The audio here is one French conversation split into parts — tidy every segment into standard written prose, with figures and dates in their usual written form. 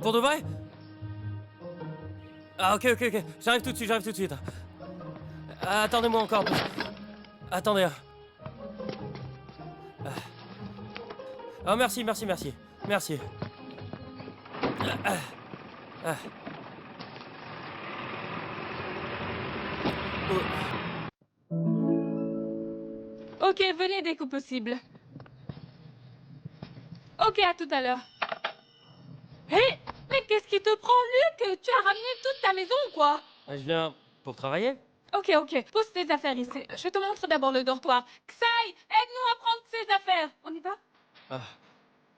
Pour de vrai? Ah ok, ok, ok. J'arrive tout de suite, j'arrive tout de suite. Attendez-moi encore un peu. Attendez. Ah merci, merci, merci. Merci. Ok, venez dès que possible. Ok, à tout à l'heure. Hé, mais qu'est-ce qui te prend, Luc? Tu as ramené toute ta maison ou quoi? Je viens pour travailler? Ok, ok, pose tes affaires ici. Je te montre d'abord le dortoir. Xaï, aide-nous à prendre ses affaires. On y va? Ah.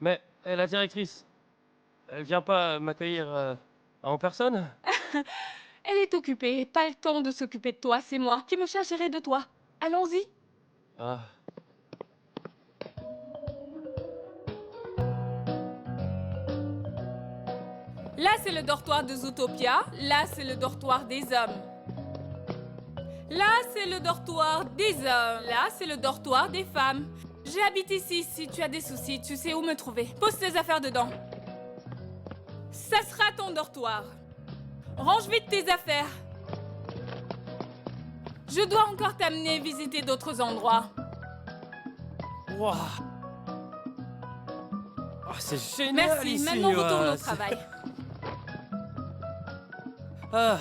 Mais la directrice, elle vient pas m'accueillir en personne? Elle est occupée, pas le temps de s'occuper de toi, c'est moi qui me chargerai de toi. Allons-y. Ah. Là, c'est le dortoir de Zootopia. Là, c'est le dortoir des hommes. Là, c'est le dortoir des hommes. Là, c'est le dortoir des femmes. J'habite ici. Si tu as des soucis, tu sais où me trouver. Pose tes affaires dedans. Ça sera ton dortoir. Range vite tes affaires. Je dois encore t'amener visiter d'autres endroits. Waouh. Oh, c'est génial. Merci. Ici, Maintenant, retourne au c'est- travail. Ah.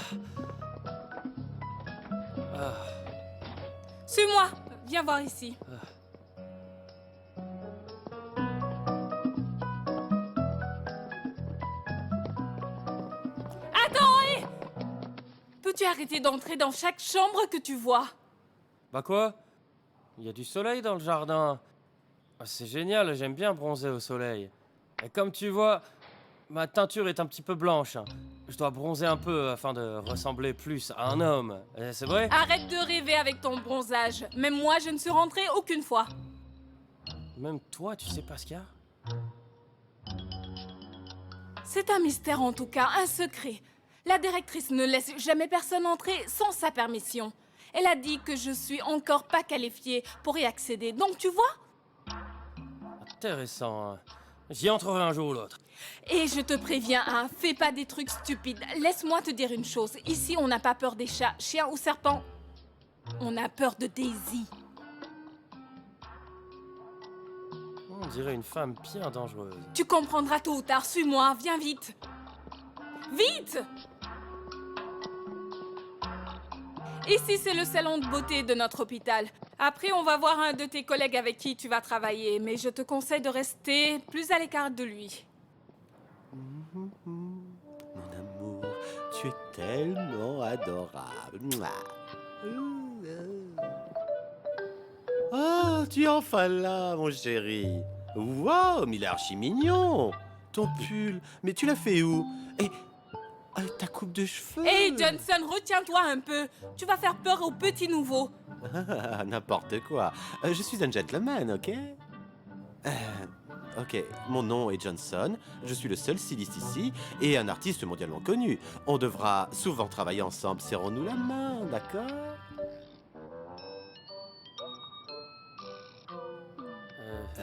Ah. Suis-moi. Viens voir ici. Attends, hé! Peux-tu arrêter d'entrer dans chaque chambre que tu vois? Bah quoi? Il y a du soleil dans le jardin. Ah, c'est génial, j'aime bien bronzer au soleil. Et comme tu vois, ma teinture est un petit peu blanche. Je dois bronzer un peu afin de ressembler plus à un homme. C'est vrai? Arrête de rêver avec ton bronzage. Même moi, je ne suis rentrée aucune fois. Même toi, tu sais pas ce qu'il y a? C'est un mystère en tout cas, un secret. La directrice ne laisse jamais personne entrer sans sa permission. Elle a dit que je suis encore pas qualifiée pour y accéder. Donc tu vois? Intéressant. J'y entrerai un jour ou l'autre. Et je te préviens, hein, fais pas des trucs stupides. Laisse-moi te dire une chose. Ici, on n'a pas peur des chats, chiens ou serpents. On a peur de Daisy. On dirait une femme bien dangereuse. Tu comprendras tôt ou tard. Suis-moi, viens vite. Vite! Ici, c'est le salon de beauté de notre hôpital. Après, on va voir un de tes collègues avec qui tu vas travailler, mais je te conseille de rester plus à l'écart de lui. Mon amour, tu es tellement adorable. Ah, tu es enfin là, mon chéri. Wow, mais il est archi mignon. Ton pull, mais tu l'as fait où? Et ta coupe de cheveux. Hey Johnson, retiens-toi un peu. Tu vas faire peur aux petits nouveaux. N'importe quoi. Je suis un gentleman, ok? Ok, mon nom est Johnson, je suis le seul styliste ici et un artiste mondialement connu. On devra souvent travailler ensemble, serrons-nous la main, d'accord?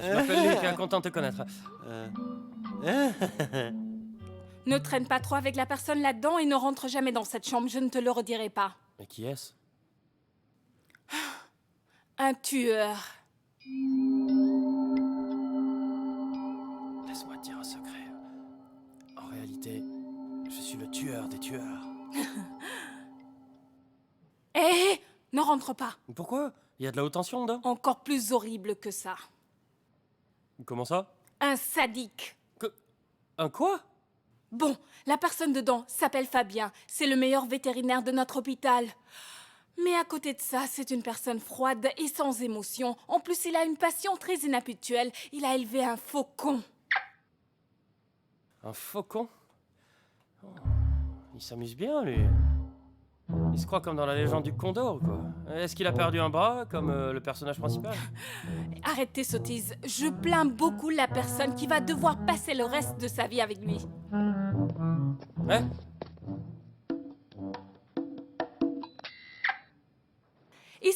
Je m'appelle Luc, content de te connaître. Ne traîne pas trop avec la personne là-dedans et ne rentre jamais dans cette chambre, je ne te le redirai pas. Mais qui est-ce? Un tueur. Laisse-moi te dire un secret. En réalité, je suis le tueur des tueurs. Hé, ne rentre pas. Pourquoi? Il y a de la haute tension dedans? Encore plus horrible que ça. Comment ça? Un sadique. Un quoi? Bon, la personne dedans s'appelle Fabien. C'est le meilleur vétérinaire de notre hôpital. Mais à côté de ça, c'est une personne froide et sans émotion. En plus, il a une passion très inhabituelle. Il a élevé un faucon. Un faucon? Oh, il s'amuse bien, lui. Il se croit comme dans la légende du Condor, quoi. Est-ce qu'il a perdu un bras, comme le personnage principal? Arrête tes sottises. Je plains beaucoup la personne qui va devoir passer le reste de sa vie avec lui.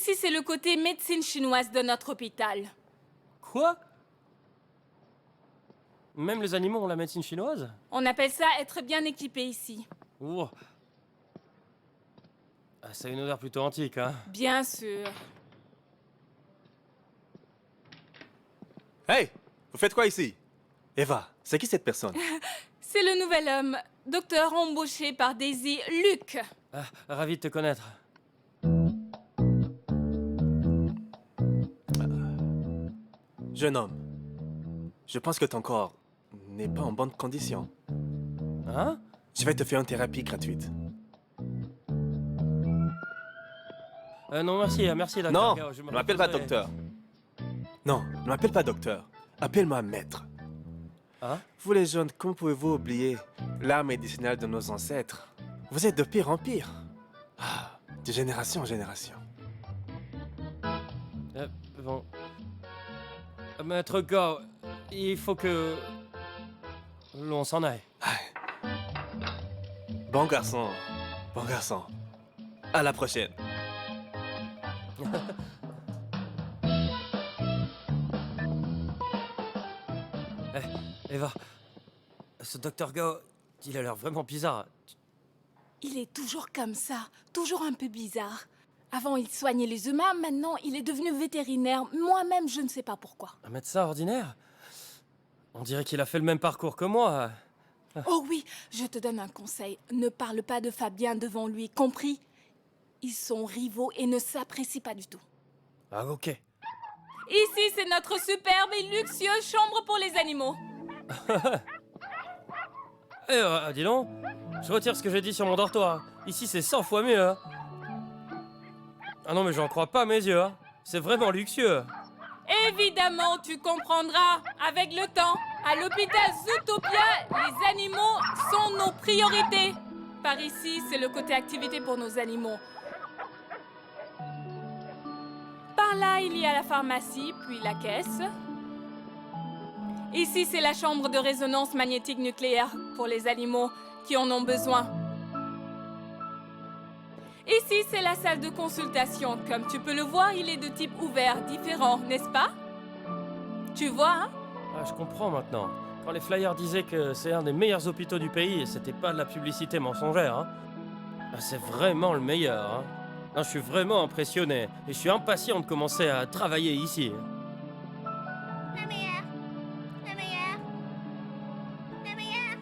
Ici, c'est le côté médecine chinoise de notre hôpital. Quoi? Même les animaux ont la médecine chinoise? On appelle ça être bien équipé ici. Ouh. Ah, ça a une odeur plutôt antique, hein. Bien sûr. Hey, vous faites quoi ici? Eva, c'est qui cette personne? C'est le nouvel homme, docteur embauché par Daisy, Luc. Ah, ravi de te connaître. Jeune homme, je pense que ton corps n'est pas en bonne condition. Hein? Je vais te faire une thérapie gratuite. Non, merci, merci, docteur. Non, Gao, je ne m'appelle pas reposerai. docteur. Non, ne m'appelle pas docteur. Appelle-moi maître. Hein? Vous les jeunes, comment pouvez-vous oublier l'art médicinal de nos ancêtres? Vous êtes de pire en pire. Ah, de génération en génération. Bon. Maître Gao, il faut que... l'on s'en aille. Bon garçon, bon garçon. À la prochaine. Eva, ce docteur Gao, il a l'air vraiment bizarre. Il est toujours comme ça, toujours un peu bizarre. Avant, il soignait les humains, maintenant, il est devenu vétérinaire. Moi-même, je ne sais pas pourquoi. Un médecin ordinaire? On dirait qu'il a fait le même parcours que moi. Oh oui, je te donne un conseil. Ne parle pas de Fabien devant lui, compris? Ils sont rivaux et ne s'apprécient pas du tout. Ah, ok. Ici, c'est notre superbe et luxueuse chambre pour les animaux. Dis donc, je retire ce que j'ai dit sur mon dortoir. Ici, c'est 100 fois mieux. Hein. Ah non, mais j'en crois pas mes yeux. Hein. C'est vraiment luxueux. Évidemment, tu comprendras. Avec le temps, à l'hôpital Zootopia, les animaux sont nos priorités. Par ici, c'est le côté activité pour nos animaux. Par là, il y a la pharmacie, puis la caisse. Ici, c'est la chambre de résonance magnétique nucléaire pour les animaux qui en ont besoin. Ici, c'est la salle de consultation. Comme tu peux le voir, il est de type ouvert, différent, n'est-ce pas? Tu vois, hein? Ah, je comprends maintenant. Quand les flyers disaient que c'est un des meilleurs hôpitaux du pays, c'était pas de la publicité mensongère. Hein. Ah, c'est vraiment le meilleur. Hein. Non, je suis vraiment impressionné. Et je suis impatient de commencer à travailler ici. Le meilleur. Le meilleur. Le meilleur.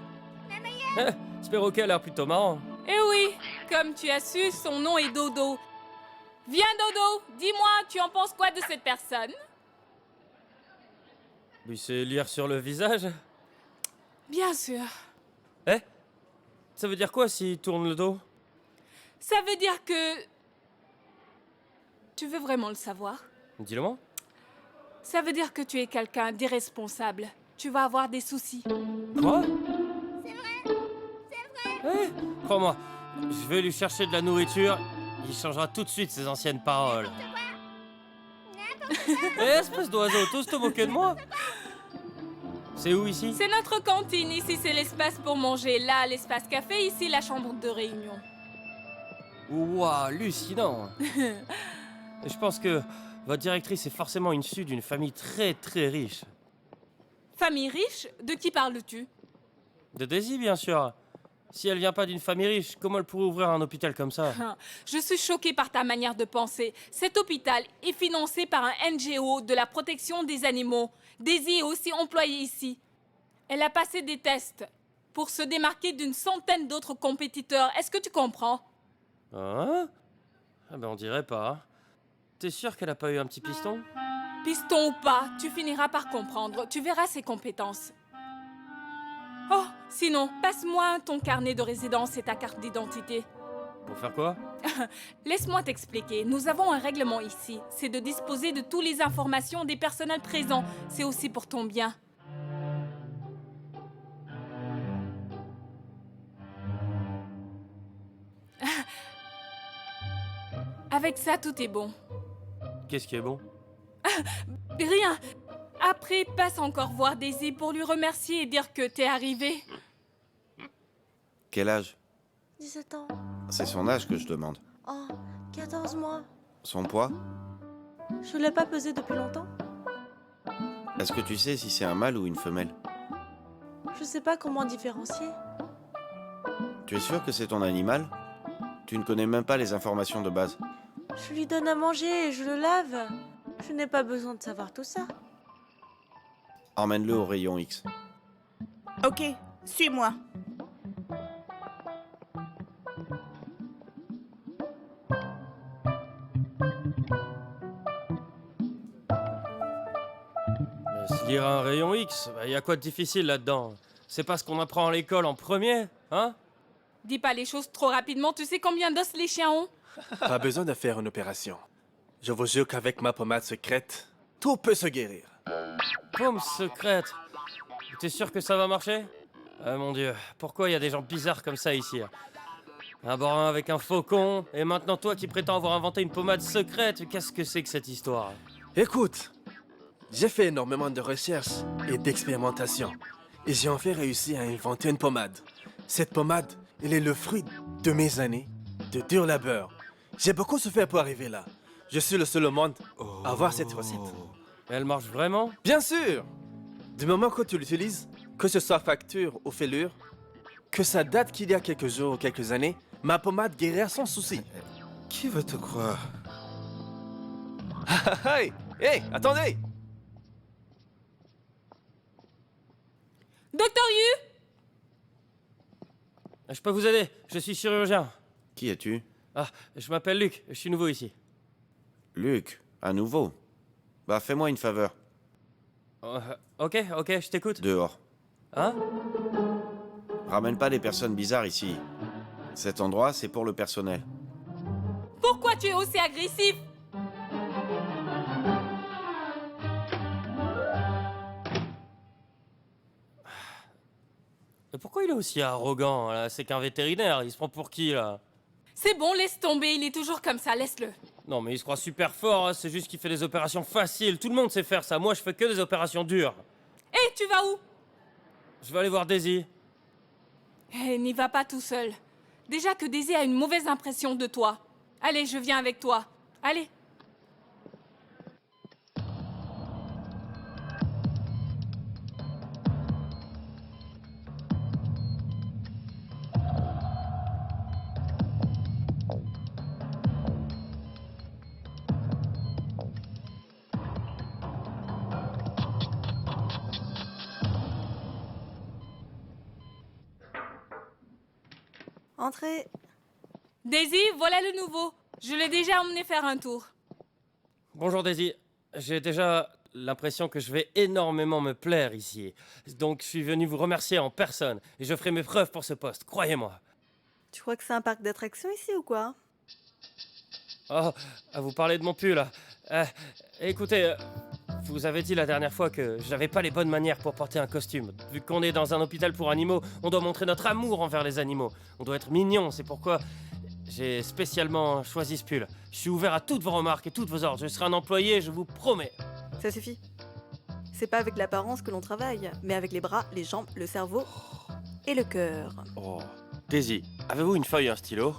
Le meilleur. Ce perroquet a l'air plutôt marrant. Eh oui, comme tu as su, son nom est Dodo. Viens, Dodo, dis-moi, tu en penses quoi de cette personne? Lui, c'est lire sur le visage. Bien sûr. Ça veut dire quoi s'il tourne le dos? Ça veut dire que... Tu veux vraiment le savoir? Dis-le-moi. Ça veut dire que tu es quelqu'un d'irresponsable. Tu vas avoir des soucis. Quoi? C'est vrai. C'est vrai. Crois-moi, je vais lui chercher de la nourriture. Il changera tout de suite ses anciennes paroles. Espèce d'oiseau, t'oses te moquer de moi? C'est où ici? C'est notre cantine. Ici, c'est l'espace pour manger. Là, l'espace café. Ici, la chambre de réunion. Ouah, hallucinant. Et je pense que votre directrice est forcément issue d'une famille très très riche. Famille riche? De qui parles-tu? De Daisy, bien sûr. Si elle vient pas d'une famille riche, comment elle pourrait ouvrir un hôpital comme ça? Je suis choquée par ta manière de penser. Cet hôpital est financé par un NGO de la protection des animaux. Daisy est aussi employée ici. Elle a passé des tests pour se démarquer d'une centaine d'autres compétiteurs. Est-ce que tu comprends? Hein? Ah ben on dirait pas. T'es sûr qu'elle a pas eu un petit piston? Piston ou pas, tu finiras par comprendre. Tu verras ses compétences. Oh, sinon, passe-moi ton carnet de résidence et ta carte d'identité. Pour faire quoi? Laisse-moi t'expliquer. Nous avons un règlement ici. C'est de disposer de toutes les informations des personnels présents. C'est aussi pour ton bien. Avec ça, tout est bon. Qu'est-ce qui est bon? Rien. Après, passe encore voir Daisy pour lui remercier et dire que t'es arrivé. Quel âge? 17 ans. C'est son âge que je demande. Oh, 14 mois. Son poids? Je l'ai pas pesé depuis longtemps. Est-ce que tu sais si c'est un mâle ou une femelle? Je sais pas comment différencier. Tu es sûr que c'est ton animal? Tu ne connais même pas les informations de base. Je lui donne à manger et je le lave. Je n'ai pas besoin de savoir tout ça. Emmène-le au rayon X. Ok, suis-moi. Mais se lire un rayon X, y a quoi de difficile là-dedans? C'est pas ce qu'on apprend à l'école en premier, hein? Dis pas les choses trop rapidement, tu sais combien d'os les chiens ont? Pas besoin de faire une opération. Je vous jure qu'avec ma pommade secrète, tout peut se guérir. Paume secrète. T'es sûr que ça va marcher? Ah mon dieu, pourquoi il y a des gens bizarres comme ça ici? Un borin avec un faucon, et maintenant toi qui prétends avoir inventé une pommade secrète, qu'est-ce que c'est que cette histoire? Écoute, j'ai fait énormément de recherches et d'expérimentations. Et j'ai enfin réussi à inventer une pommade. Cette pommade, elle est le fruit de mes années de dur labeur. J'ai beaucoup souffert pour arriver là. Je suis le seul au monde à avoir cette recette. Elle marche vraiment? Bien sûr! Du moment que tu l'utilises, que ce soit facture ou fêlure, que ça date qu'il y a quelques jours ou quelques années, ma pommade guérira sans souci. Qui va te croire? Hey! Hey! Attendez! Docteur Yu! Je peux vous aider, je suis chirurgien. Qui es-tu? Ah, je m'appelle Luc, je suis nouveau ici. Luc, à nouveau. Bah, fais-moi une faveur. Ok, je t'écoute. Dehors. Hein? Ramène pas des personnes bizarres ici. Cet endroit, c'est pour le personnel. Pourquoi tu es aussi agressif? Mais pourquoi il est aussi arrogant, là? C'est qu'un vétérinaire, il se prend pour qui, là? C'est bon, laisse tomber, il est toujours comme ça, laisse-le. Non, mais il se croit super fort, hein, c'est juste qu'il fait des opérations faciles. Tout le monde sait faire ça, moi je fais que des opérations dures. Hé, tu vas où? Je vais aller voir Daisy. Eh, n'y va pas tout seul. Déjà que Daisy a une mauvaise impression de toi. Allez, je viens avec toi. Allez. Entrez. Daisy, voilà le nouveau. Je l'ai déjà emmené faire un tour. Bonjour Daisy. J'ai déjà l'impression que je vais énormément me plaire ici. Donc je suis venu vous remercier en personne. Et je ferai mes preuves pour ce poste, croyez-moi. Tu crois que c'est un parc d'attractions ici ou quoi? Oh, à vous parler de mon pull, là. Écoutez, vous avez dit la dernière fois que j'avais pas les bonnes manières pour porter un costume. Vu qu'on est dans un hôpital pour animaux, on doit montrer notre amour envers les animaux. On doit être mignon, c'est pourquoi j'ai spécialement choisi ce pull. Je suis ouvert à toutes vos remarques et toutes vos ordres. Je serai un employé, je vous promets. Ça suffit. C'est pas avec l'apparence que l'on travaille, mais avec les bras, les jambes, le cerveau et le cœur. Oh, Daisy, avez-vous une feuille et un stylo?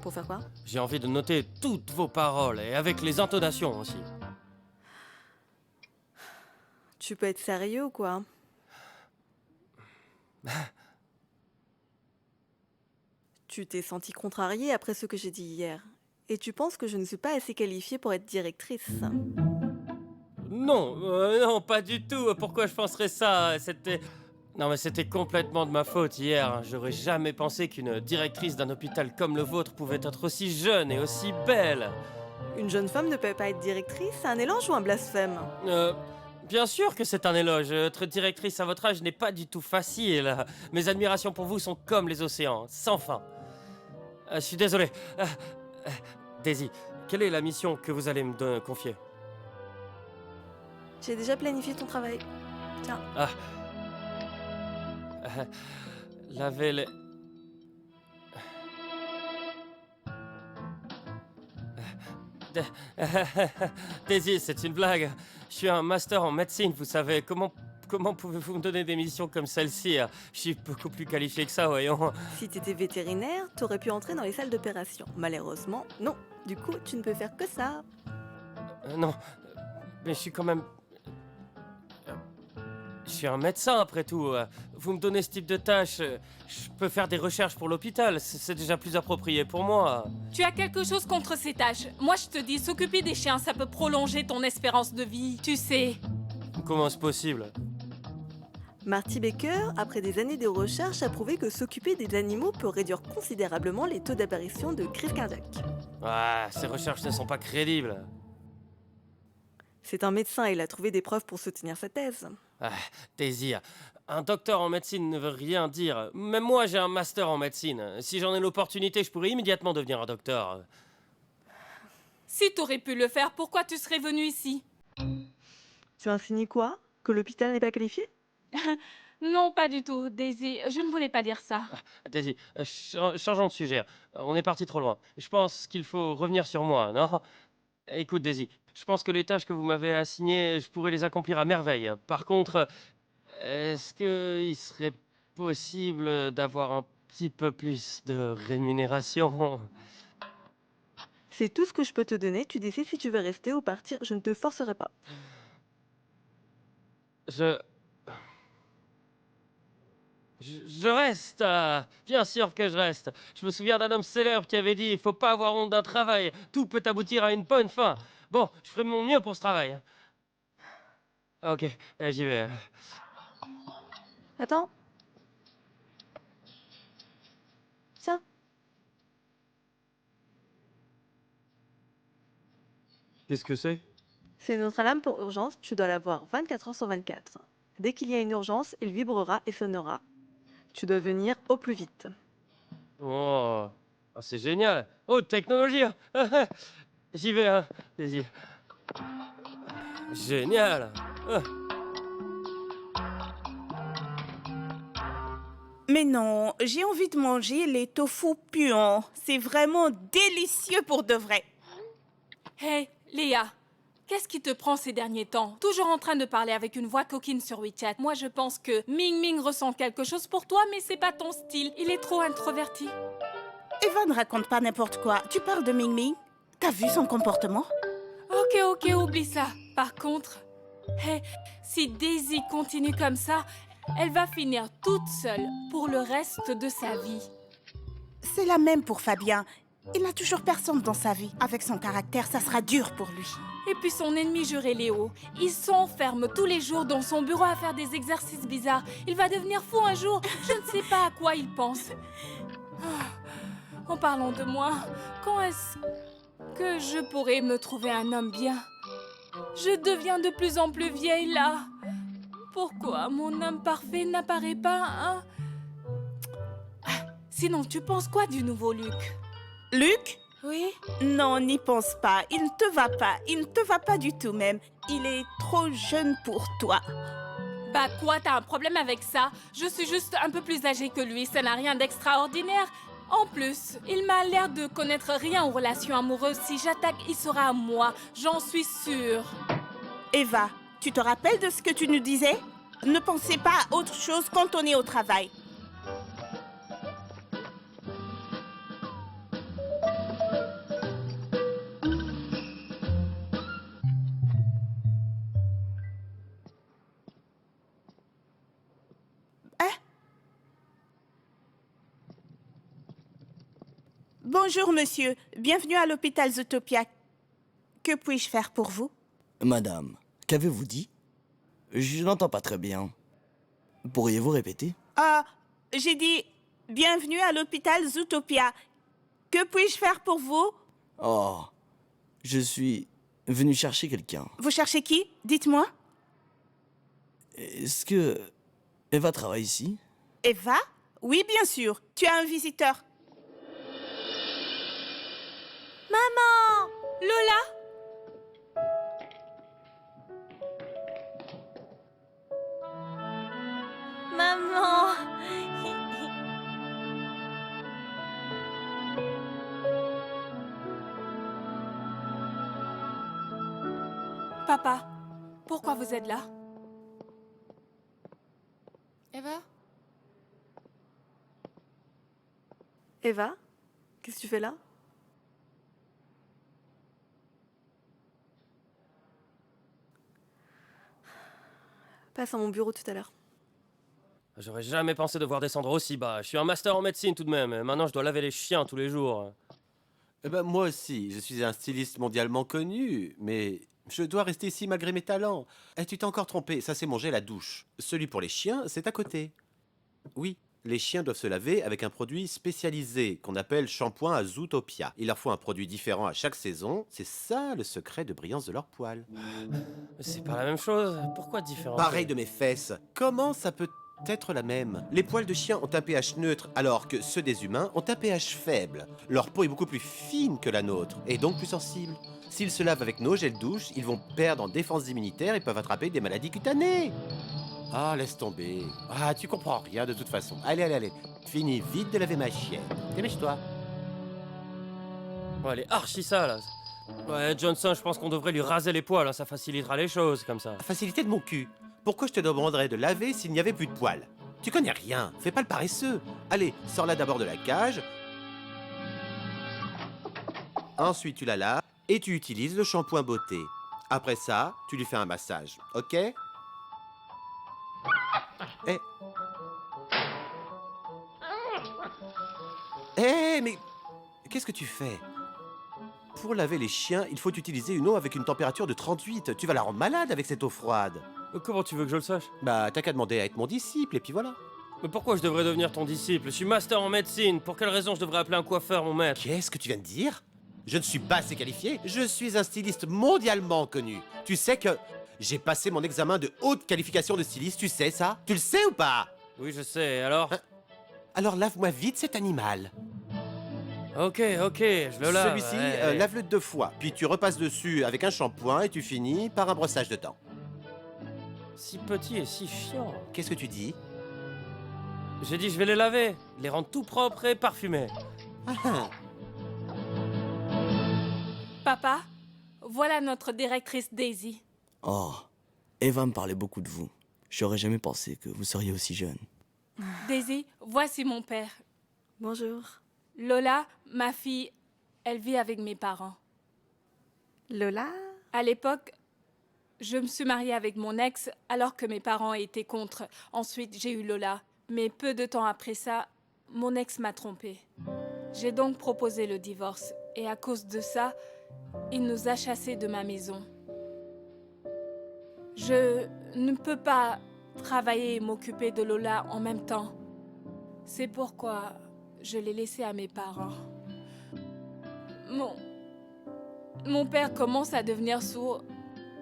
Pour faire quoi? J'ai envie de noter toutes vos paroles et avec les intonations aussi. Tu peux être sérieux ou quoi? Tu t'es senti contrarié après ce que j'ai dit hier. Et tu penses que je ne suis pas assez qualifiée pour être directrice. Non, non, pas du tout. Pourquoi je penserais ça? Non, mais c'était complètement de ma faute hier. J'aurais jamais pensé qu'une directrice d'un hôpital comme le vôtre pouvait être aussi jeune et aussi belle. Une jeune femme ne peut pas être directrice, c'est un éloge ou un blasphème? Bien sûr que c'est un éloge. Être directrice à votre âge n'est pas du tout facile. Mes admirations pour vous sont comme les océans, sans fin. Je suis désolé. Daisy, quelle est la mission que vous allez me confier? J'ai déjà planifié ton travail. Tiens. Laver les... Daisy, c'est une blague. Je suis un master en médecine, vous savez. Comment Comment pouvez-vous me donner des missions comme celle-ci? Je suis beaucoup plus qualifié que ça, voyons. Si t'étais vétérinaire, t'aurais pu entrer dans les salles d'opération. Malheureusement, non. Du coup, tu ne peux faire que ça. Non, mais je suis quand même... Je suis un médecin, après tout. Vous me donnez ce type de tâche, je peux faire des recherches pour l'hôpital. C'est déjà plus approprié pour moi. Tu as quelque chose contre ces tâches. Moi, je te dis, s'occuper des chiens, ça peut prolonger ton espérance de vie, tu sais. Comment c'est possible? Marty Baker, après des années de recherche, a prouvé que s'occuper des animaux peut réduire considérablement les taux d'apparition de crise cardiaque. Ah, ces recherches ne sont pas crédibles. C'est un médecin et il a trouvé des preuves pour soutenir sa thèse. Ah, désir. Un docteur en médecine ne veut rien dire. Même moi, j'ai un master en médecine. Si j'en ai l'opportunité, je pourrais immédiatement devenir un docteur. Si t'aurais pu le faire, pourquoi tu serais venu ici? Tu insinues quoi? Que l'hôpital n'est pas qualifié? Non, pas du tout, Daisy. Je ne voulais pas dire ça. Daisy, changeons de sujet. On est parti trop loin. Je pense qu'il faut revenir sur moi, non? Écoute, Daisy, je pense que les tâches que vous m'avez assignées, je pourrais les accomplir à merveille. Par contre, est-ce qu'il serait possible d'avoir un petit peu plus de rémunération? C'est tout ce que je peux te donner. Tu décides si tu veux rester ou partir. Je ne te forcerai pas. Je reste. Bien sûr que je reste. Je me souviens d'un homme célèbre qui avait dit il faut pas avoir honte d'un travail. Tout peut aboutir à une bonne fin. Bon, je ferai mon mieux pour ce travail. Ok, j'y vais. Attends. Tiens. Qu'est-ce que c'est? C'est notre alarme pour urgence. Tu dois l'avoir 24 heures sur 24. Dès qu'il y a une urgence, il vibrera et sonnera. Tu dois venir au plus vite. Oh, c'est génial. Oh, technologie. J'y vais, hein. Vas-y. Génial. Mais non, j'ai envie de manger les tofu puants. C'est vraiment délicieux pour de vrai. Hey, Léa, qu'est-ce qui te prend ces derniers temps? Toujours en train de parler avec une voix coquine sur WeChat. Moi, je pense que Ming Ming ressent quelque chose pour toi, mais c'est pas ton style. Il est trop introverti. Eva ne raconte pas n'importe quoi. Tu parles de Ming Ming? T'as vu son comportement? Ok, oublie ça. Par contre, hey, si Daisy continue comme ça, elle va finir toute seule pour le reste de sa vie. C'est la même pour Fabien. Il n'a toujours personne dans sa vie. Avec son caractère, ça sera dur pour lui. Et puis son ennemi juré Léo, il s'enferme tous les jours dans son bureau à faire des exercices bizarres. Il va devenir fou un jour, je ne sais pas à quoi il pense. En parlant de moi, quand est-ce que je pourrais me trouver un homme bien? Je deviens de plus en plus vieille là. Pourquoi mon homme parfait n'apparaît pas, hein? Sinon, tu penses quoi du nouveau Luc? Luc? Oui? Non, n'y pense pas. Il ne te va pas. Il ne te va pas du tout même. Il est trop jeune pour toi. Bah quoi, t'as un problème avec ça? Je suis juste un peu plus âgée que lui, ça n'a rien d'extraordinaire. En plus, il m'a l'air de connaître rien aux relations amoureuses. Si j'attaque, il sera à moi, j'en suis sûre. Eva, tu te rappelles de ce que tu nous disais? Ne pensez pas à autre chose quand on est au travail. Bonjour monsieur, bienvenue à l'hôpital Zootopia. Que puis-je faire pour vous? Madame, qu'avez-vous dit? Je n'entends pas très bien. Pourriez-vous répéter? Ah, j'ai dit bienvenue à l'hôpital Zootopia. Que puis-je faire pour vous? Oh, je suis venu chercher quelqu'un. Vous cherchez qui? Dites-moi. Est-ce que Eva travaille ici? Eva? Oui, bien sûr. Tu as un visiteur. Maman! Lola? Maman! Papa, pourquoi vous êtes là? Eva? Eva, qu'est-ce que tu fais là? Passe à mon bureau tout à l'heure. J'aurais jamais pensé devoir descendre aussi bas. Je suis un master en médecine tout de même. Et maintenant, je dois laver les chiens tous les jours. Eh ben, moi aussi, je suis un styliste mondialement connu, mais je dois rester ici malgré mes talents. Eh, tu t'es encore trompé, ça c'est mon gel à douche. Celui pour les chiens, c'est à côté. Oui, les chiens doivent se laver avec un produit spécialisé qu'on appelle shampoing à Zootopia. Il leur faut un produit différent à chaque saison. C'est ça le secret de brillance de leurs poils. C'est pas la même chose. Pourquoi différent? Pareil de mes fesses. Comment ça peut être la même? Les poils de chien ont un pH neutre, alors que ceux des humains ont un pH faible. Leur peau est beaucoup plus fine que la nôtre, et donc plus sensible. S'ils se lavent avec nos gels douche, ils vont perdre en défense immunitaire et peuvent attraper des maladies cutanées. Ah, laisse tomber. Ah, tu comprends rien de toute façon. Allez, allez, allez. Finis vite de laver ma chienne. Dépêche-toi. Ouais, elle est archi sale. Ouais, Johnson, je pense qu'on devrait lui raser les poils. Ça facilitera les choses comme ça. Facilité de mon cul. Pourquoi je te demanderais de laver s'il n'y avait plus de poils? Tu connais rien. Fais pas le paresseux. Allez, sors-la d'abord de la cage. Ensuite, tu la laves et tu utilises le shampoing beauté. Après ça, tu lui fais un massage. Ok? Eh. Eh, mais qu'est-ce que tu fais? Pour laver les chiens, il faut utiliser une eau avec une température de 38. Tu vas la rendre malade avec cette eau froide. Comment tu veux que je le sache? Bah, t'as qu'à demander à être mon disciple, et puis voilà. Mais pourquoi je devrais devenir ton disciple? Je suis master en médecine. Pour quelle raison je devrais appeler un coiffeur mon maître? Qu'est-ce que tu viens de dire? Je ne suis pas assez qualifié. Je suis un styliste mondialement connu. Tu sais que j'ai passé mon examen de haute qualification de styliste, tu sais ça? Tu le sais ou pas? Oui, je sais. Alors? Alors lave-moi vite cet animal. Ok, je le lave. Celui-ci, ouais. lave-le 2 fois. Puis tu repasses dessus avec un shampoing et tu finis par un brossage de dents. Si petit et si chiant. Qu'est-ce que tu dis? J'ai dit je vais les laver, les rendre tout propres et parfumés. Papa, voilà notre directrice Daisy. Oh, Eva me parlait beaucoup de vous. J'aurais jamais pensé que vous seriez aussi jeune. Daisy, voici mon père. Bonjour. Lola, ma fille, elle vit avec mes parents. Lola? À l'époque, je me suis mariée avec mon ex alors que mes parents étaient contre. Ensuite, j'ai eu Lola. Mais peu de temps après ça, mon ex m'a trompée. J'ai donc proposé le divorce. Et à cause de ça, il nous a chassés de ma maison. Je ne peux pas travailler et m'occuper de Lola en même temps. C'est pourquoi je l'ai laissée à mes parents. Mon père commence à devenir sourd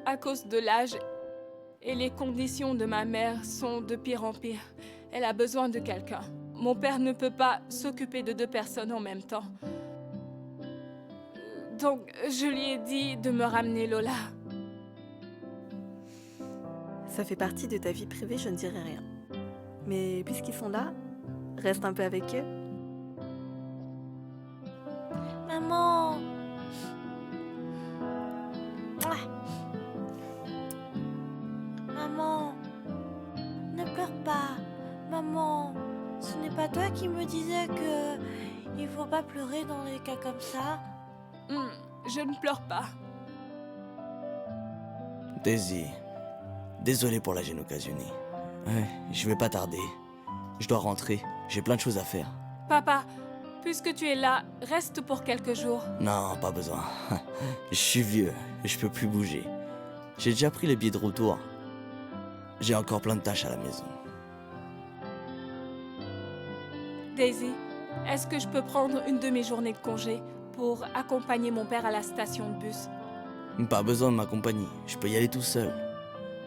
à cause de l'âge et les conditions de ma mère sont de pire en pire. Elle a besoin de quelqu'un. Mon père ne peut pas s'occuper de 2 personnes en même temps. Donc, je lui ai dit de me ramener Lola. Ça fait partie de ta vie privée, je ne dirai rien. Mais puisqu'ils sont là, reste un peu avec eux. Maman. Mouah. Maman, ne pleure pas. Maman, ce n'est pas toi qui me disais que il faut pas pleurer dans les cas comme ça. Je ne pleure pas. Daisy, désolé pour la gêne occasionnée. Ouais, je vais pas tarder. Je dois rentrer, j'ai plein de choses à faire. Papa, puisque tu es là, reste pour quelques jours. Non, pas besoin. Je suis vieux, je peux plus bouger. J'ai déjà pris les billets de retour. J'ai encore plein de tâches à la maison. Daisy, est-ce que je peux prendre une demi-journée de congé pour accompagner mon père à la station de bus? Pas besoin de ma compagnie, je peux y aller tout seul.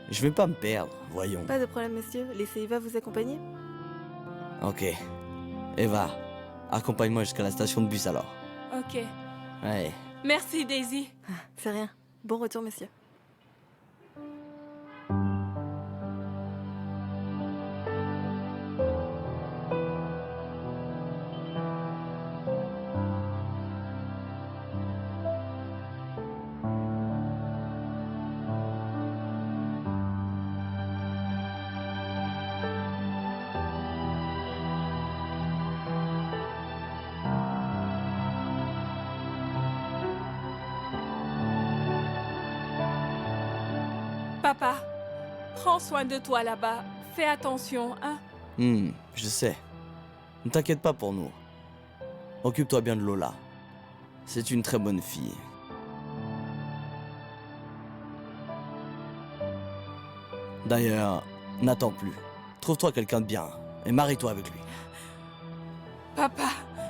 Je vais pas me perdre, voyons. Pas de problème, monsieur. Laissez Eva vous accompagner. Ok. Eva, accompagne-moi jusqu'à la station de bus alors. Ok. Ouais. Merci, Daisy. C'est rien. Bon retour, monsieur. Papa, prends soin de toi là-bas. Fais attention, hein. Je sais. Ne t'inquiète pas pour nous. Occupe-toi bien de Lola. C'est une très bonne fille. D'ailleurs, n'attends plus. Trouve-toi quelqu'un de bien et marie-toi avec lui. Papa,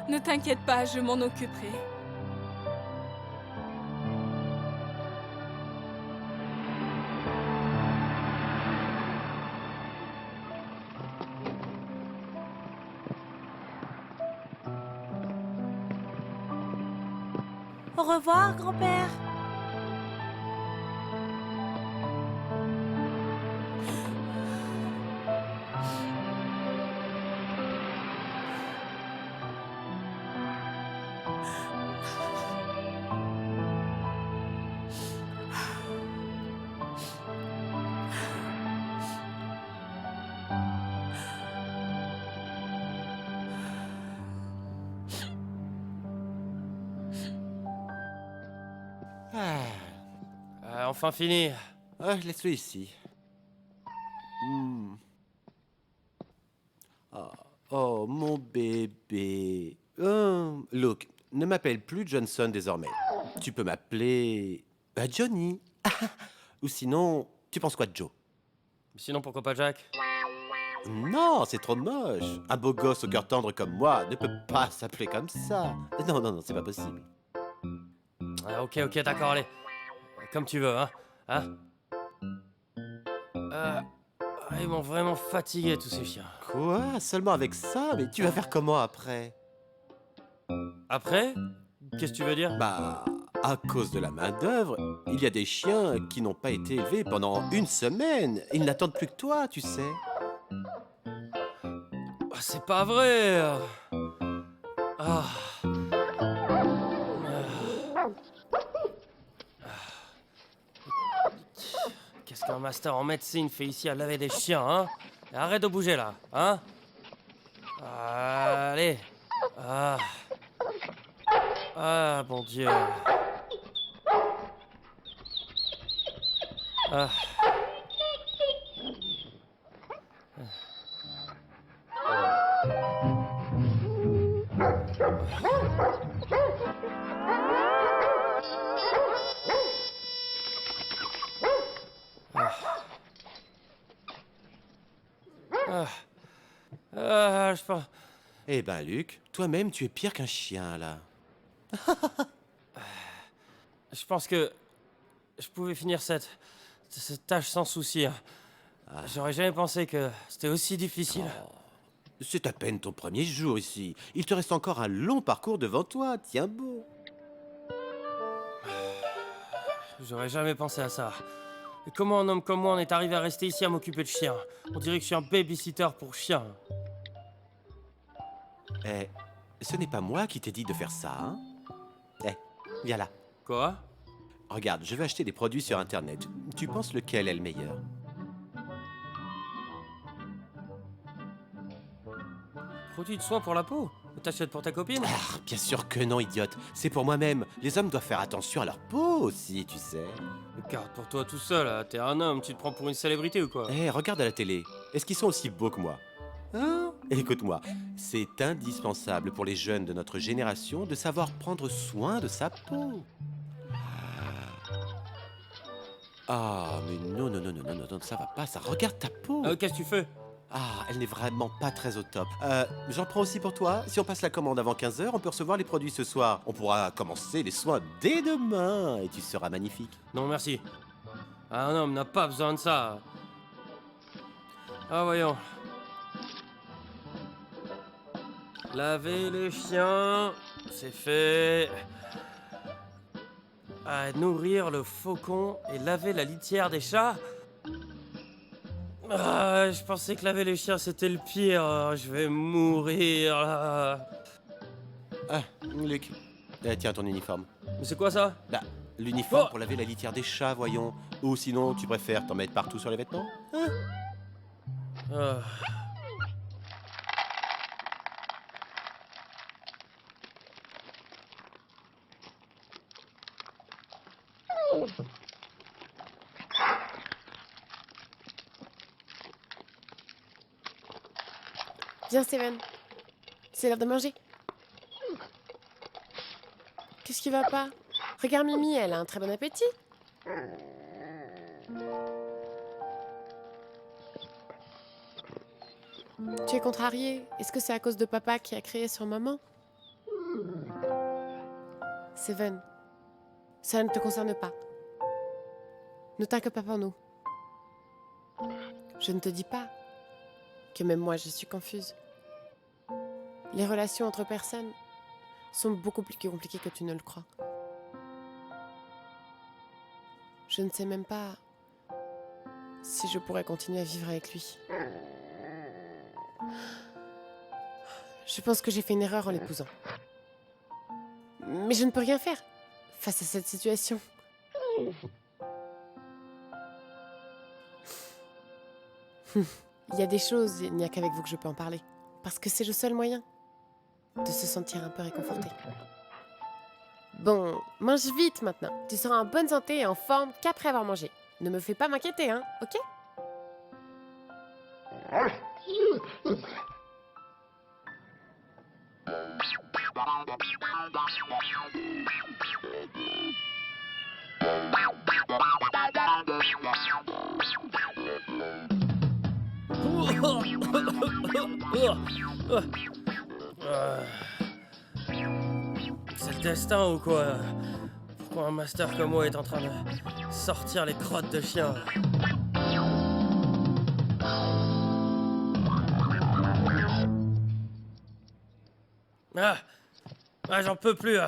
ne t'inquiète pas, je m'en occuperai. Au revoir, grand-père. Enfin fini. Ah, laisse-le ici. Ah, oh, mon bébé. Look, ne m'appelle plus Johnson désormais. Tu peux m'appeler... Johnny. Ou sinon, tu penses quoi de Joe? Sinon, pourquoi pas Jack? Non, c'est trop moche. Un beau gosse au cœur tendre comme moi ne peut pas s'appeler comme ça. Non, non, non, c'est pas possible. Ah, ok, d'accord, allez. Comme tu veux, hein. Ils m'ont vraiment fatigué, tous ces chiens. Quoi? Seulement avec ça? Mais tu vas faire comment après? Après? Qu'est-ce que tu veux dire? Bah, à cause de la main-d'œuvre, il y a des chiens qui n'ont pas été élevés pendant une semaine. Ils n'attendent plus que toi, tu sais. C'est pas vrai. Ah. Qu'est-ce qu'un master en médecine fait ici à laver des chiens, hein? Et arrête de bouger là, hein? Allez. Ah, mon Dieu. Je pense... Eh ben, Luc, toi-même, tu es pire qu'un chien, là. Je pense que je pouvais finir cette tâche sans souci, hein. J'aurais jamais pensé que c'était aussi difficile. C'est à peine ton premier jour ici. Il te reste encore un long parcours devant toi. Tiens bon. J'aurais jamais pensé à ça. Et comment un homme comme moi en est arrivé à rester ici à m'occuper de chiens? On dirait que je suis un babysitter pour chiens. Eh, ce n'est pas moi qui t'ai dit de faire ça, hein? Eh, viens là. Quoi? Regarde, je vais acheter des produits sur Internet. Tu penses lequel est le meilleur? Produit de soins pour la peau? T'achètes pour ta copine? Ah, bien sûr que non, idiote. C'est pour moi-même. Les hommes doivent faire attention à leur peau aussi, tu sais. Garde pour toi tout seul, là. T'es un homme, tu te prends pour une célébrité ou quoi? Eh, regarde à la télé. Est-ce qu'ils sont aussi beaux que moi? Hein? Écoute-moi, c'est indispensable pour les jeunes de notre génération de savoir prendre soin de sa peau. Ah, mais non, non, non, non, non, non, ça va pas, ça. Regarde ta peau. Qu'est-ce que tu fais? Ah, elle n'est vraiment pas très au top. J'en prends aussi pour toi. Si on passe la commande avant 15h, on peut recevoir les produits ce soir. On pourra commencer les soins dès demain et tu seras magnifique. Non, merci. Un homme n'a pas besoin de ça. Ah, voyons. Laver les chiens, c'est fait. Nourrir le faucon et laver la litière des chats. Je pensais que laver les chiens c'était le pire. Je vais mourir là. Ah, Luc. Tiens, ton uniforme. Mais c'est quoi ça? Bah, l'uniforme Oh pour laver la litière des chats, voyons. Ou sinon, tu préfères t'en mettre partout sur les vêtements? Hein? Ah. Viens, Steven. C'est l'heure de manger. Qu'est-ce qui va pas? Regarde Mimi, elle a un très bon appétit. Tu es contrarié. Est-ce que c'est à cause de papa qui a créé sur maman? Steven, ça ne te concerne pas. Ne t'inquiète pas pour nous. Je ne te dis pas que même moi je suis confuse. Les relations entre personnes sont beaucoup plus compliquées que tu ne le crois. Je ne sais même pas si je pourrais continuer à vivre avec lui. Je pense que j'ai fait une erreur en l'épousant. Mais je ne peux rien faire face à cette situation. Il y a des choses, il n'y a qu'avec vous que je peux en parler. Parce que c'est le seul moyen de se sentir un peu réconforté. Bon, mange vite maintenant. Tu seras en bonne santé et en forme qu'après avoir mangé. Ne me fais pas m'inquiéter, hein, ok? C'est le destin ou quoi? Pourquoi un master comme moi est en train de sortir les crottes de chien? J'en peux plus, de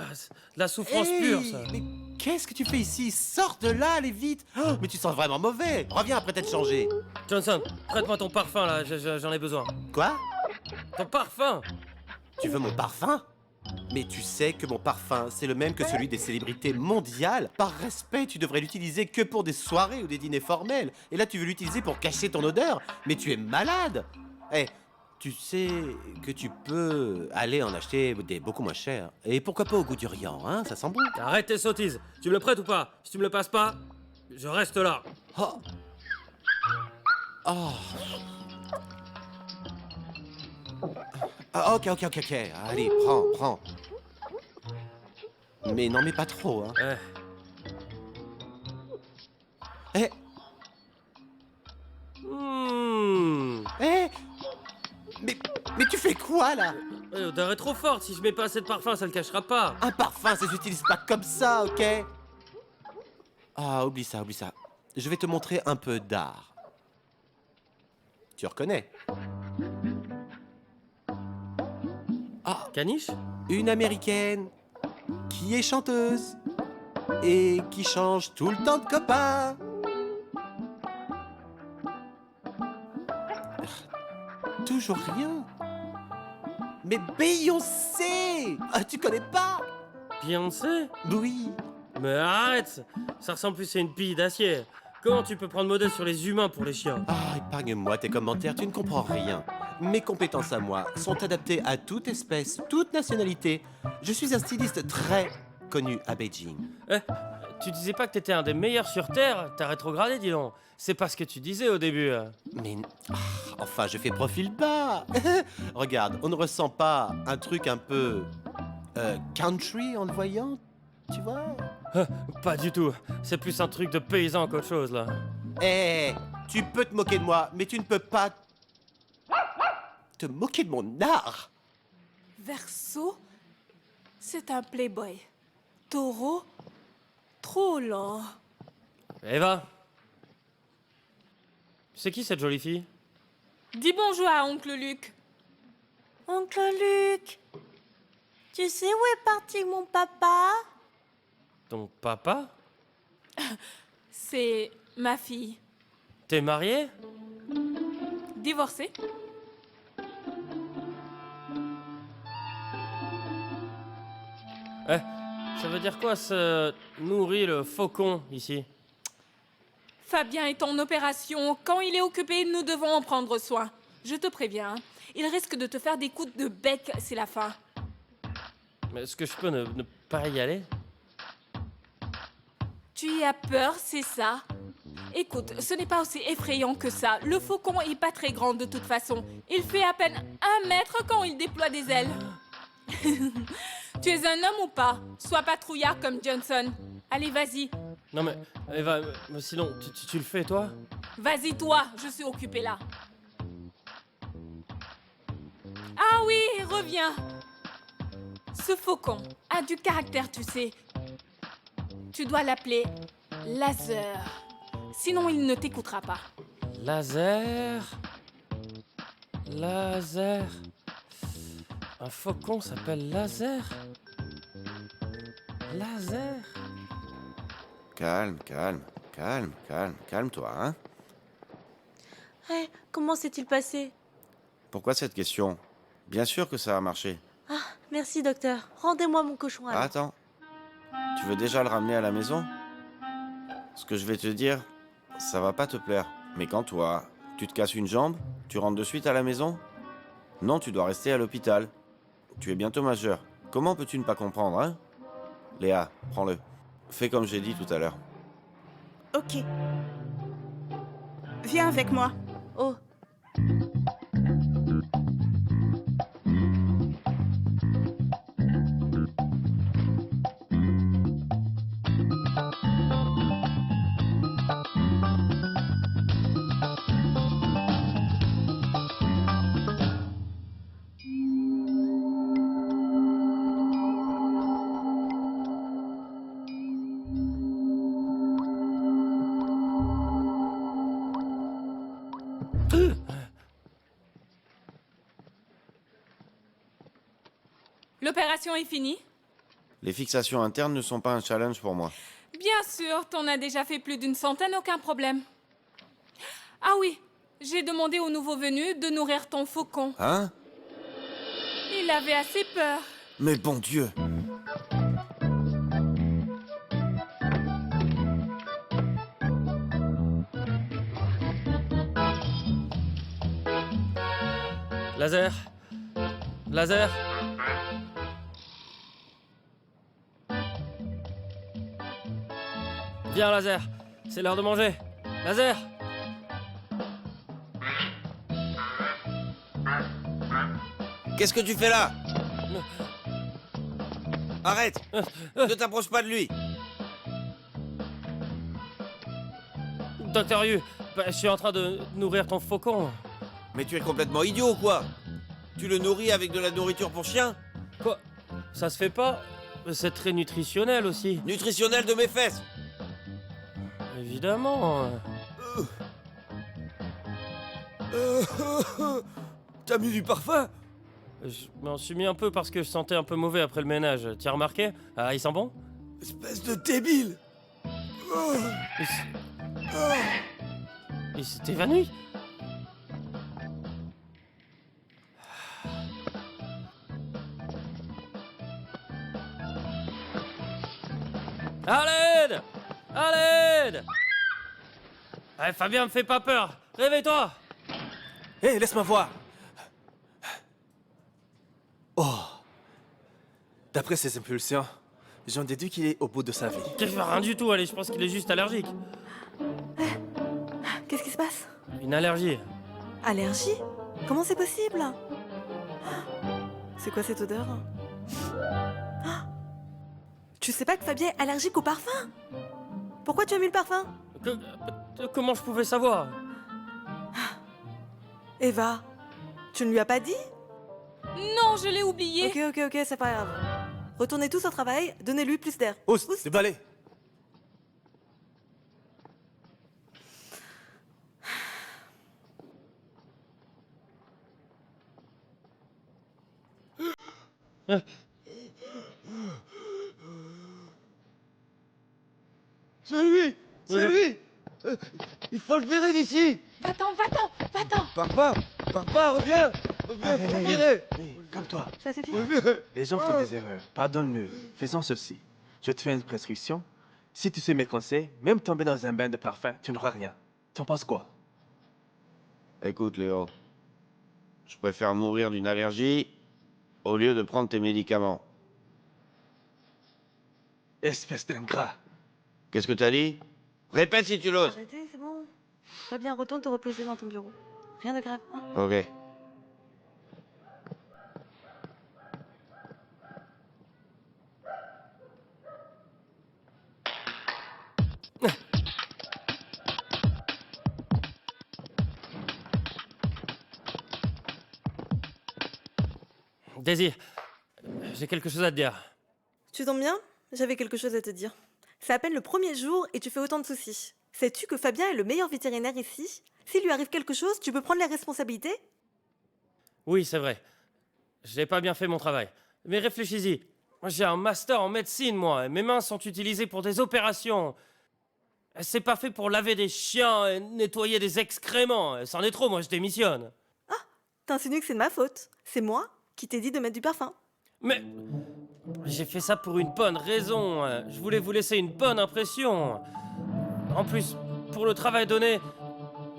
la souffrance pure, ça. Mais qu'est-ce que tu fais ici? Sors de là, allez vite. Oh, mais tu sens vraiment mauvais. Reviens après t'être changé. Johnson, prête-moi ton parfum, là, j'en ai besoin. Quoi? Ton parfum? Tu veux mon parfum? Mais tu sais que mon parfum, c'est le même que celui des célébrités mondiales. Par respect, tu devrais l'utiliser que pour des soirées ou des dîners formels. Et là, tu veux l'utiliser pour cacher ton odeur? Mais tu es malade. Eh, tu sais que tu peux aller en acheter des beaucoup moins chers. Et pourquoi pas au goût du riant, hein? Ça sent bon. Arrête tes sottises. Tu me le prêtes ou pas? Si tu me le passes pas, je reste là. Oh. Oh. Ah, ok. Allez, prends. Mais n'en mets pas trop, hein. Eh. Eh. Mais tu fais quoi, là? L'odeur est trop forte. Si je mets pas assez de parfum, ça le cachera pas. Un parfum, ça s'utilise pas comme ça, ok? Ah, oublie ça. Je vais te montrer un peu d'art. Tu reconnais? Ah, Caniche? une américaine qui est chanteuse et qui change tout le temps de copain. Toujours rien. Mais Beyoncé! Ah, tu connais pas? Beyoncé? Oui. Mais arrête! Ça ressemble plus à une pille d'acier. Comment tu peux prendre modèle sur les humains pour les chiens? Ah, épargne-moi tes commentaires, tu ne comprends rien. Mes compétences à moi sont adaptées à toute espèce, toute nationalité. Je suis un styliste très connu à Beijing. Tu disais pas que t'étais un des meilleurs sur Terre? T'as rétrogradé, dis donc. C'est pas ce que tu disais au début. Mais enfin, je fais profil bas. Regarde, on ne ressent pas un truc un peu country en le voyant, tu vois? Pas du tout. C'est plus un truc de paysan qu'autre chose, là. Eh, tu peux te moquer de moi, mais tu ne peux pas te moquer de mon art. Verseau, c'est un playboy. Taureau, trop lent. Eva! C'est qui cette jolie fille? Dis bonjour à oncle Luc. Oncle Luc, tu sais où est parti mon papa? Ton papa? C'est ma fille. T'es mariée? Divorcée. Ça veut dire quoi, se nourrit le faucon, ici? Fabien est en opération. Quand il est occupé, nous devons en prendre soin. Je te préviens, il risque de te faire des coups de bec, c'est la fin. Mais est-ce que je peux ne pas y aller? Tu y as peur, c'est ça? Écoute, ce n'est pas aussi effrayant que ça. Le faucon est pas très grand de toute façon. Il fait à peine 1 mètre quand il déploie des ailes. Tu es un homme ou pas? Sois patrouillard comme Johnson. Allez, vas-y. Non mais, Eva, mais sinon, tu le fais toi? Vas-y, toi, je suis occupée là. Ah oui, reviens. Ce faucon a du caractère, tu sais. Tu dois l'appeler Laser. Sinon, il ne t'écoutera pas. Laser. Laser. Un faucon s'appelle Laser. Laser. Calme, calme, calme, calme, calme-toi, hein? Hé, comment s'est-il passé? Pourquoi cette question? Bien sûr que ça a marché. Ah, merci, docteur. Rendez-moi mon cochon alors. Attends. Tu veux déjà le ramener à la maison? Ce que je vais te dire, ça va pas te plaire. Mais quand toi, tu te casses une jambe, tu rentres de suite à la maison? Non, tu dois rester à l'hôpital. Tu es bientôt majeur. Comment peux-tu ne pas comprendre, hein? Léa, prends-le. Fais comme j'ai dit tout à l'heure. Ok. Viens avec moi. Oh, L'opération est finie? Les fixations internes ne sont pas un challenge pour moi. Bien sûr, t'en as déjà fait plus d'une centaine, aucun problème. Ah oui, j'ai demandé au nouveau venu de nourrir ton faucon. Hein? Il avait assez peur. Mais bon Dieu! Laser. Laser. Viens, Laser. C'est l'heure de manger. Laser. Qu'est-ce que tu fais là? Arrête! Ne t'approche pas de lui! Docteur Yu, bah, je suis en train de nourrir ton faucon. Mais tu es complètement idiot ou quoi? Tu le nourris avec de la nourriture pour chien? Quoi? Ça se fait pas? C'est très nutritionnel aussi. Nutritionnel de mes fesses! Évidemment. T'as mis du parfum? Je m'en suis mis un peu parce que je sentais un peu mauvais après le ménage. Tu as remarqué? Ah, il sent bon? Espèce de débile! Il s'est évanoui. À l'aide! À l'aide! Allez, Fabien, me fais pas peur! Réveille-toi! Hé, laisse-moi voir. Oh. D'après ses impulsions, j'en déduis qu'il est au bout de sa vie. Rien du tout, allez, je pense qu'il est juste allergique. Qu'est-ce qui se passe? Une allergie. Allergie? Comment c'est possible? C'est quoi cette odeur? Ah, tu sais pas que Fabien est allergique au parfum? Pourquoi tu as mis le parfum? Comment je pouvais savoir? Eva, tu ne lui as pas dit? Non, je l'ai oublié. Ok, c'est pas grave. Retournez tous au travail, donnez-lui plus d'air. Ousse, déballé. C'est lui! C'est lui! Il faut le virer d'ici! Va-t'en, va-t'en! Pars pas, reviens! Reviens, faut le virer! Calme-toi. Ça suffit? Les gens font des erreurs. Pardonne-le. Faisons ceci. Je te fais une prescription. Si tu suis mes conseils, même tomber dans un bain de parfum, tu n'auras rien. T'en penses quoi? Écoute, Léo. Je préfère mourir d'une allergie au lieu de prendre tes médicaments. Espèce d'ingrat. Qu'est-ce que t'as dit? Répète si tu l'oses. Arrêtez. Fabien, retourne te reposer dans ton bureau. Rien de grave, hein. Ok. Daisy, j'ai quelque chose à te dire. Tu tombes bien? J'avais quelque chose à te dire. C'est à peine le premier jour et tu fais autant de soucis. Sais-tu que Fabien est le meilleur vétérinaire ici? S'il lui arrive quelque chose, tu peux prendre les responsabilités? Oui, c'est vrai. J'ai pas bien fait mon travail. Mais réfléchis-y. Moi, j'ai un master en médecine, moi. Et mes mains sont utilisées pour des opérations. C'est pas fait pour laver des chiens et nettoyer des excréments. C'en est trop, moi, je démissionne. T'insinues que c'est de ma faute. C'est moi qui t'ai dit de mettre du parfum. Mais j'ai fait ça pour une bonne raison. Je voulais vous laisser une bonne impression. En plus, pour le travail donné,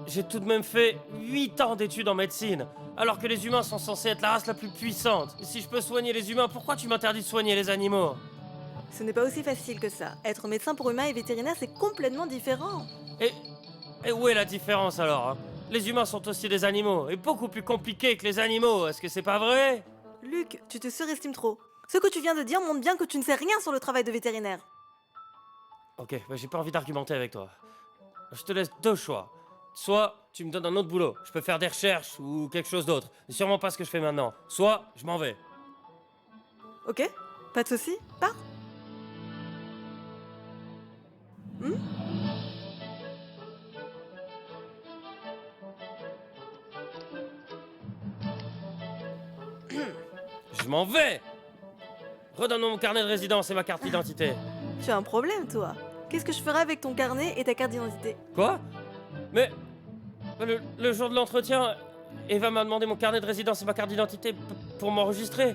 j'ai tout de même fait 8 ans d'études en médecine. Alors que les humains sont censés être la race la plus puissante. Et si je peux soigner les humains, pourquoi tu m'interdis de soigner les animaux? Ce n'est pas aussi facile que ça. Être médecin pour humains et vétérinaire, c'est complètement différent. Et où est la différence alors, hein? Les humains sont aussi des animaux, et beaucoup plus compliqués que les animaux, est-ce que c'est pas vrai? Luc, tu te surestimes trop. Ce que tu viens de dire montre bien que tu ne sais rien sur le travail de vétérinaire. Ok, bah j'ai pas envie d'argumenter avec toi. Je te laisse deux choix. Soit tu me donnes un autre boulot, je peux faire des recherches ou quelque chose d'autre. Mais sûrement pas ce que je fais maintenant. Soit je m'en vais. Ok? Pas de soucis? Pars. Je m'en vais! Redonne-moi mon carnet de résidence et ma carte d'identité. Tu as un problème, toi. Qu'est-ce que je ferai avec ton carnet et ta carte d'identité? Quoi? Mais le jour de l'entretien, Eva m'a demandé mon carnet de résidence et ma carte d'identité pour m'enregistrer.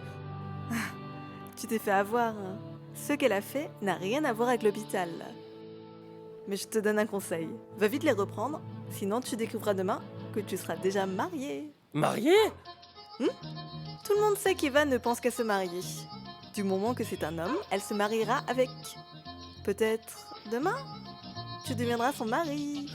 Tu t'es fait avoir, hein. Ce qu'elle a fait n'a rien à voir avec l'hôpital. Mais je te donne un conseil. Va vite les reprendre, sinon tu découvriras demain que tu seras déjà marié. Marié? Tout le monde sait qu'Eva ne pense qu'à se marier. Du moment que c'est un homme, elle se mariera avec. Peut-être demain, tu deviendras son mari.